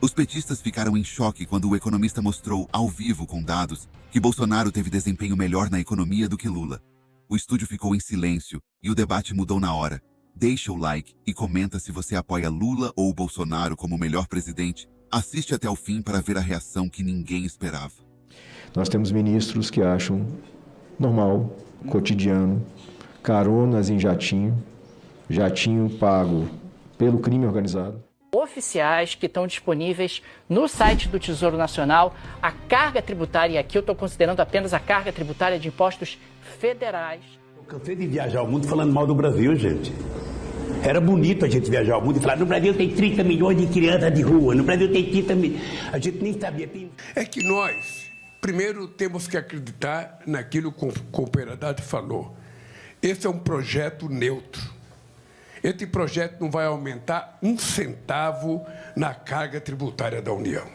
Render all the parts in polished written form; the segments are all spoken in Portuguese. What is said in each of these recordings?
Os petistas ficaram em choque quando o economista mostrou, ao vivo com dados, que Bolsonaro teve desempenho melhor na economia do que Lula. O estúdio ficou em silêncio e o debate mudou na hora. Deixa o like e comenta se você apoia Lula ou Bolsonaro como o melhor presidente. Assiste até o fim para ver a reação que ninguém esperava. Nós temos ministros que acham normal, cotidiano, caronas em jatinho pago pelo crime organizado. Oficiais que estão disponíveis no site do Tesouro Nacional, a carga tributária, e aqui eu estou considerando apenas a carga tributária de impostos federais. Eu cansei de viajar ao mundo falando mal do Brasil, gente. Era bonito a gente viajar ao mundo e falar, no Brasil tem 30 milhões de crianças de rua, no Brasil tem 30 milhões. A gente nem sabia. É que nós, primeiro, temos que acreditar naquilo que o Cooperadade falou. Esse é um projeto neutro. Esse projeto não vai aumentar um centavo na carga tributária da União.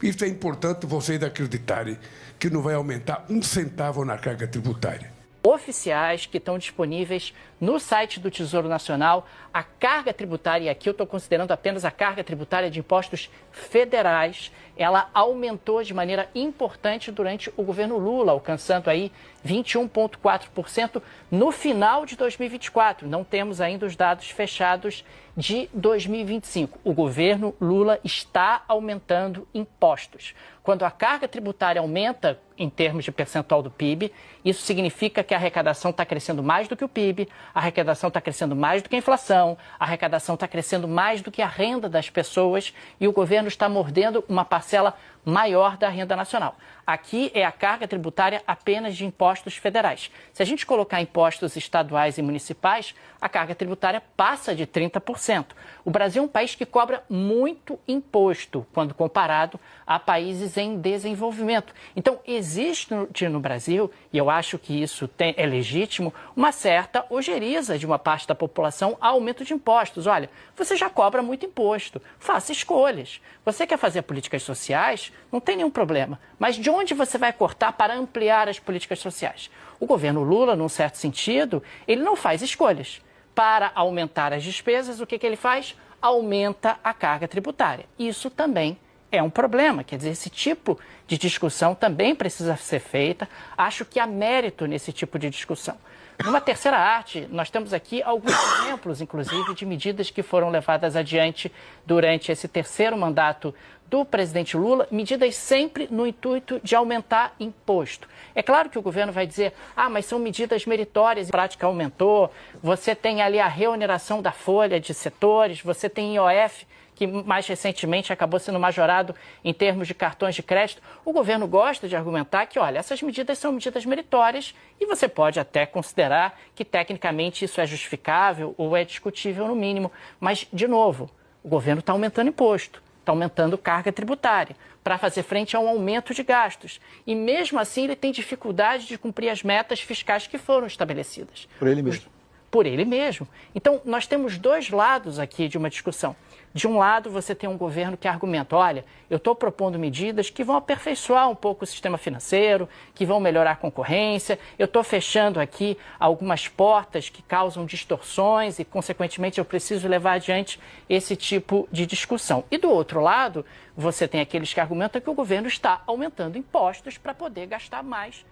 Isso é importante vocês acreditarem, que não vai aumentar um centavo na carga tributária. Oficiais que estão disponíveis no site do Tesouro Nacional, a carga tributária, e aqui eu estou considerando apenas a carga tributária de impostos federais, ela aumentou de maneira importante durante o governo Lula, alcançando aí 21,4% no final de 2024. Não temos ainda os dados fechados de 2025. O governo Lula está aumentando impostos. Quando a carga tributária aumenta em termos de percentual do PIB, isso significa que a arrecadação está crescendo mais do que o PIB, a arrecadação está crescendo mais do que a inflação, a arrecadação está crescendo mais do que a renda das pessoas e o governo está mordendo uma parcela maior da renda nacional. Aqui é a carga tributária apenas de impostos federais. Se a gente colocar impostos estaduais e municipais, a carga tributária passa de 30%. O Brasil é um país que cobra muito imposto quando comparado a países em desenvolvimento. Então, existe no Brasil, e eu acho que isso é legítimo, uma certa ojeriza de uma parte da população a aumento de impostos. Olha, você já cobra muito imposto, faça escolhas. Você quer fazer políticas sociais? Não tem nenhum problema. Mas de onde você vai cortar para ampliar as políticas sociais? O governo Lula, num certo sentido, ele não faz escolhas. Para aumentar as despesas, o que ele faz? Aumenta a carga tributária. Isso também é um problema. Quer dizer, esse tipo de discussão também precisa ser feita. Acho que há mérito nesse tipo de discussão. Numa terceira arte, nós temos aqui alguns exemplos, inclusive, de medidas que foram levadas adiante durante esse terceiro mandato do presidente Lula, medidas sempre no intuito de aumentar imposto. É claro que o governo vai dizer, mas são medidas meritórias, a prática aumentou, você tem ali a reoneração da folha de setores, você tem IOF, que mais recentemente acabou sendo majorado em termos de cartões de crédito. O governo gosta de argumentar que, olha, essas medidas são medidas meritórias e você pode até considerar que tecnicamente isso é justificável ou é discutível no mínimo. Mas, de novo, o governo está aumentando imposto, está aumentando carga tributária para fazer frente a um aumento de gastos. E mesmo assim ele tem dificuldade de cumprir as metas fiscais que foram estabelecidas. Por ele mesmo. Por ele mesmo. Então, nós temos dois lados aqui de uma discussão. De um lado, você tem um governo que argumenta, olha, eu estou propondo medidas que vão aperfeiçoar um pouco o sistema financeiro, que vão melhorar a concorrência, eu estou fechando aqui algumas portas que causam distorções e, consequentemente, eu preciso levar adiante esse tipo de discussão. E do outro lado, você tem aqueles que argumentam que o governo está aumentando impostos para poder gastar mais.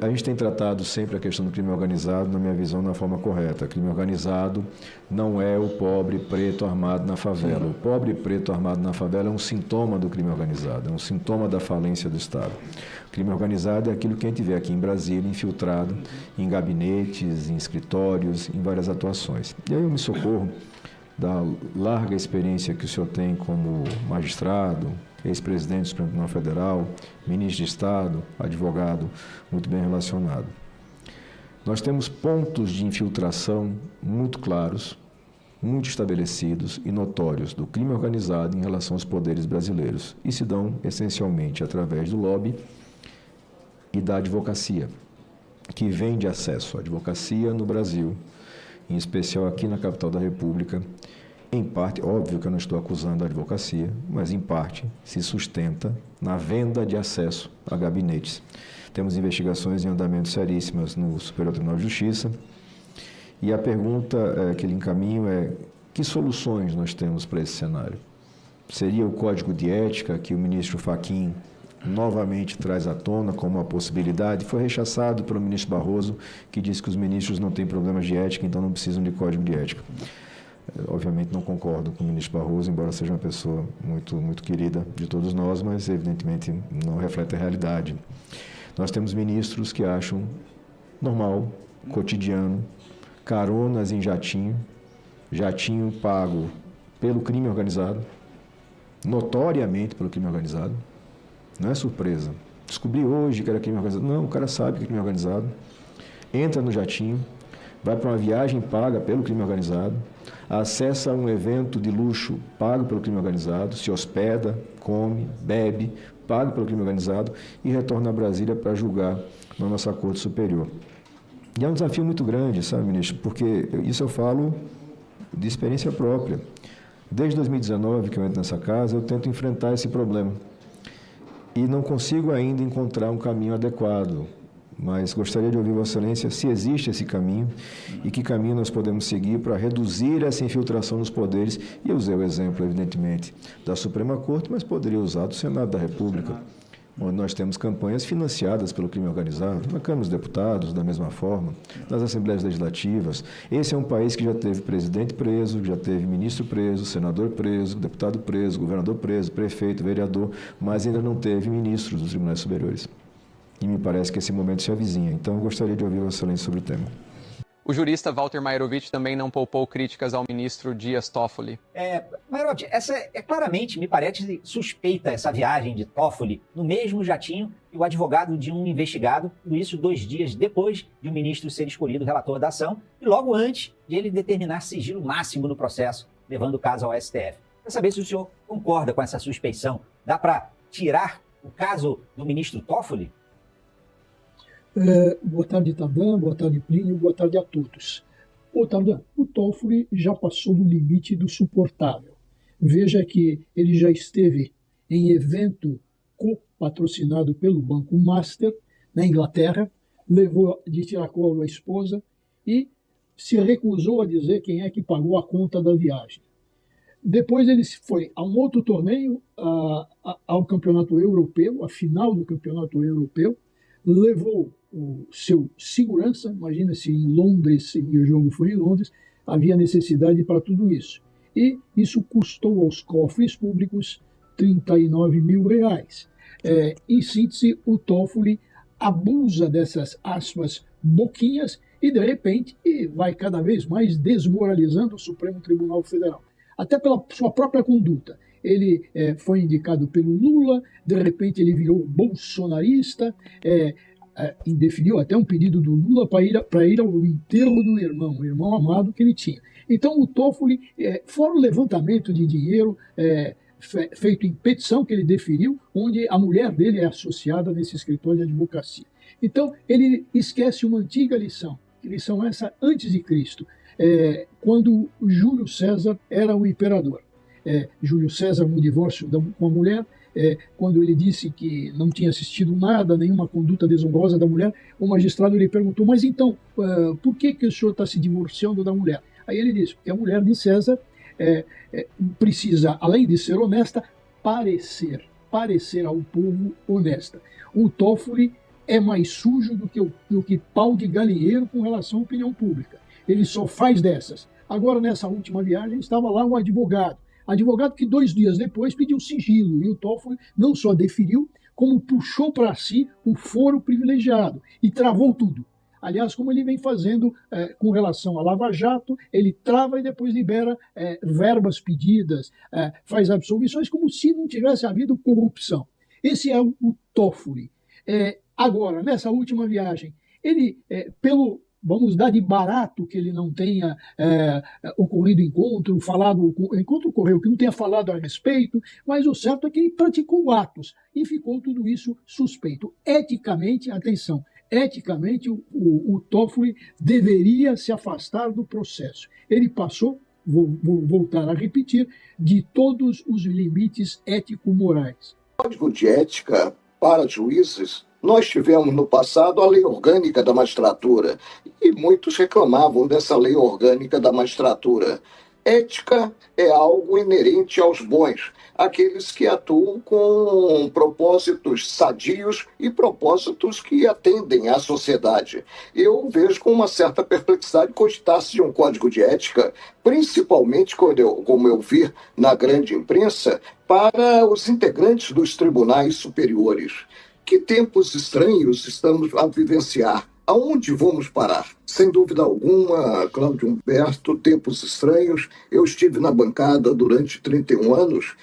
A gente tem tratado sempre a questão do crime organizado, na minha visão, da forma correta. Crime organizado não é o pobre preto armado na favela. O pobre preto armado na favela é um sintoma do crime organizado, é um sintoma da falência do Estado. O crime organizado é aquilo que a gente vê aqui em Brasília, infiltrado em gabinetes, em escritórios, em várias atuações. E aí eu me socorro da larga experiência que o senhor tem como magistrado, ex-presidente do Supremo Tribunal Federal, ministro de Estado, advogado muito bem relacionado. Nós temos pontos de infiltração muito claros, muito estabelecidos e notórios do crime organizado em relação aos poderes brasileiros e se dão essencialmente através do lobby e da advocacia, que vende acesso à advocacia no Brasil, em especial aqui na capital da República. Em parte, óbvio que eu não estou acusando a advocacia, mas em parte se sustenta na venda de acesso a gabinetes. Temos investigações em andamento seríssimas no Superior Tribunal de Justiça e a pergunta que lhe encaminho é: que soluções nós temos para esse cenário? seria o Código de Ética, que o ministro Fachin novamente traz à tona como uma possibilidade. Foi rechaçado pelo ministro Barroso, que disse que os ministros não têm problemas de ética, então não precisam de Código de Ética. Obviamente não concordo com o ministro Barroso, embora seja uma pessoa muito querida de todos nós, mas evidentemente não reflete a realidade. Nós temos ministros que acham normal, cotidiano, caronas em jatinho pago pelo crime organizado, notoriamente pelo crime organizado. Não é surpresa. Descobri hoje que era crime organizado. Não, o cara sabe que é crime organizado. Entra no jatinho, vai para uma viagem paga pelo crime organizado, acessa um evento de luxo pago pelo crime organizado, se hospeda, come, bebe, pago pelo crime organizado e retorna a Brasília para julgar na nossa Corte Superior. E é um desafio muito grande, sabe, ministro? Porque isso eu falo de experiência própria. Desde 2019 que eu entro nessa casa, eu tento enfrentar esse problema. E não consigo ainda encontrar um caminho adequado, mas gostaria de ouvir Vossa Excelência se existe esse caminho e que caminho nós podemos seguir para reduzir essa infiltração nos poderes. E eu usei o exemplo, evidentemente, da Suprema Corte, mas poderia usar do Senado da República, onde nós temos campanhas financiadas pelo crime organizado, na Câmara dos Deputados, da mesma forma, nas Assembleias Legislativas. Esse é um país que já teve presidente preso, já teve ministro preso, senador preso, deputado preso, governador preso, prefeito, vereador, mas ainda não teve ministros dos tribunais superiores. E me parece que esse momento se avizinha. Então, eu gostaria de ouvir Vossa Excelência sobre o tema. O jurista Walter Mairovich também não poupou críticas ao ministro Dias Toffoli. Mairovich, essa é claramente, me parece suspeita, essa viagem de Toffoli no mesmo jatinho e o advogado de um investigado, tudo isso 2 dias depois de o ministro ser escolhido relator da ação e logo antes de ele determinar sigilo máximo no processo, levando o caso ao STF. Quero saber se o senhor concorda com essa suspeição. Dá para tirar o caso do ministro Toffoli? Boa tarde, Tardan, boa tarde, Plínio, boa tarde a todos. Tardan, o Toffoli já passou do limite do suportável. Veja que ele já esteve em evento co-patrocinado pelo Banco Master, na Inglaterra, levou de tiracolo a esposa e se recusou a dizer quem é que pagou a conta da viagem. Depois ele foi a um outro torneio, ao Campeonato Europeu, a final do Campeonato Europeu, levou o seu segurança, imagina se em Londres, e o jogo foi em Londres, havia necessidade para tudo isso. E isso custou aos cofres públicos R$39 mil. Em síntese, o Toffoli abusa dessas aspas boquinhas e, de repente, vai cada vez mais desmoralizando o Supremo Tribunal Federal. Até pela sua própria conduta. Ele foi indicado pelo Lula, de repente ele virou bolsonarista, indefiniu até um pedido do Lula para ir ao enterro do irmão, o irmão amado que ele tinha. Então o Toffoli, fora o levantamento de dinheiro feito em petição que ele deferiu, onde a mulher dele é associada nesse escritório de advocacia. Então ele esquece uma antiga lição, lição essa antes de Cristo, quando Júlio César era o imperador. Júlio César, no divórcio com a mulher, quando ele disse que não tinha assistido nada, nenhuma conduta desonrosa da mulher, o magistrado lhe perguntou, mas então, por que o senhor está se divorciando da mulher? Aí ele disse, porque a mulher de César precisa, além de ser honesta, parecer ao povo honesta. O Toffoli é mais sujo do que pau de galinheiro com relação à opinião pública. Ele só faz dessas. Agora, nessa última viagem, estava lá um advogado que 2 dias depois pediu sigilo, e o Toffoli não só deferiu, como puxou para si o foro privilegiado e travou tudo. Aliás, como ele vem fazendo com relação à Lava Jato, ele trava e depois libera verbas pedidas, faz absolvições como se não tivesse havido corrupção. Esse é o Toffoli. Agora, nessa última viagem, ele, vamos dar de barato que ele não tenha ocorrido encontro ocorreu, que não tenha falado a respeito, mas o certo é que ele praticou atos e ficou tudo isso suspeito. Eticamente, atenção, o Toffoli deveria se afastar do processo. Ele passou, vou voltar a repetir, de todos os limites ético-morais. Código de ética para juízes. Nós tivemos no passado a lei orgânica da magistratura e muitos reclamavam dessa lei orgânica da magistratura. Ética é algo inerente aos bons, aqueles que atuam com propósitos sadios e propósitos que atendem à sociedade. Eu vejo com uma certa perplexidade cogitar-se de um código de ética, principalmente como eu vi na grande imprensa, para os integrantes dos tribunais superiores. Que tempos estranhos estamos a vivenciar? Aonde vamos parar? Sem dúvida alguma, Cláudio Humberto, tempos estranhos. Eu estive na bancada durante 31 anos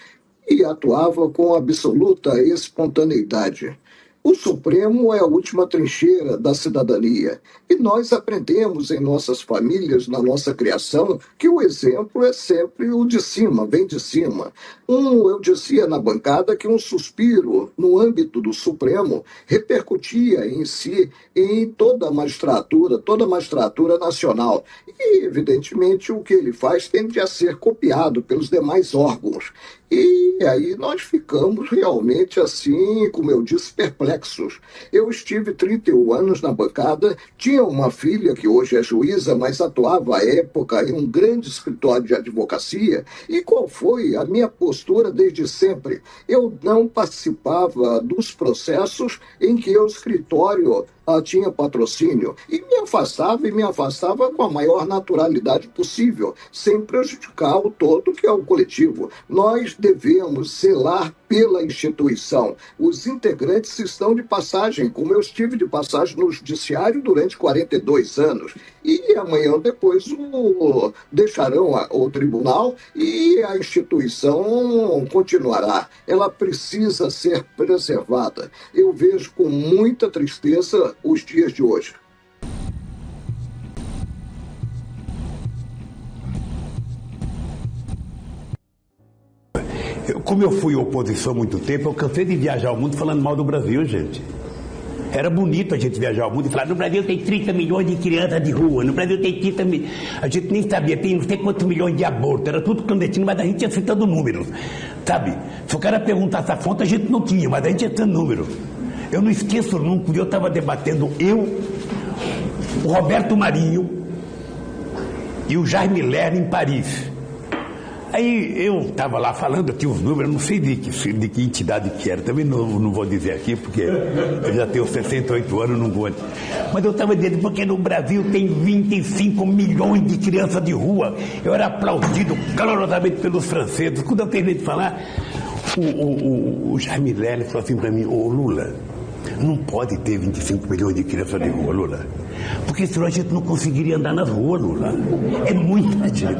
e atuava com absoluta espontaneidade. O Supremo é a última trincheira da cidadania. E nós aprendemos em nossas famílias, na nossa criação, que o exemplo é sempre o de cima, vem de cima. Eu dizia na bancada que um suspiro no âmbito do Supremo repercutia em si, em toda a magistratura nacional. E, evidentemente, o que ele faz tende a ser copiado pelos demais órgãos. E aí nós ficamos realmente assim, como eu disse, perplexos. Eu estive 31 anos na bancada, tinha uma filha que hoje é juíza, mas atuava à época em um grande escritório de advocacia. E qual foi a minha postura desde sempre? Eu não participava dos processos em que o escritório tinha patrocínio e me afastava com a maior naturalidade possível, sem prejudicar o todo que é o coletivo. Nós devemos zelar pela instituição. Os integrantes estão de passagem, como eu estive de passagem no judiciário durante 42 anos. E amanhã depois deixarão o tribunal e a instituição continuará. Ela precisa ser preservada. Eu vejo com muita tristeza os dias de hoje. Como eu fui oposição há muito tempo, eu cansei de viajar o mundo falando mal do Brasil, gente. Era bonito a gente viajar o mundo e falar, no Brasil tem 30 milhões de crianças de rua, no Brasil tem 30 milhões... A gente nem sabia, tem não sei quantos milhões de abortos, era tudo clandestino, mas a gente ia citando números, sabe? Se o cara perguntasse a fonte, a gente não tinha, mas a gente ia citando números. Eu não esqueço nunca, eu estava debatendo, o Roberto Marinho e o Jaime Lerner em Paris. Aí eu estava lá falando, eu tinha os números, não sei de que entidade que era, também não vou dizer aqui, porque eu já tenho 68 anos, não vou. Mas eu estava dizendo, porque no Brasil tem 25 milhões de crianças de rua. Eu era aplaudido calorosamente pelos franceses. Quando eu terminei de falar, o Jaime Lerner falou assim para mim, ô Lula, não pode ter 25 milhões de crianças de rua, Lula, porque senão a gente não conseguiria andar nas ruas, Lula. É muita gente.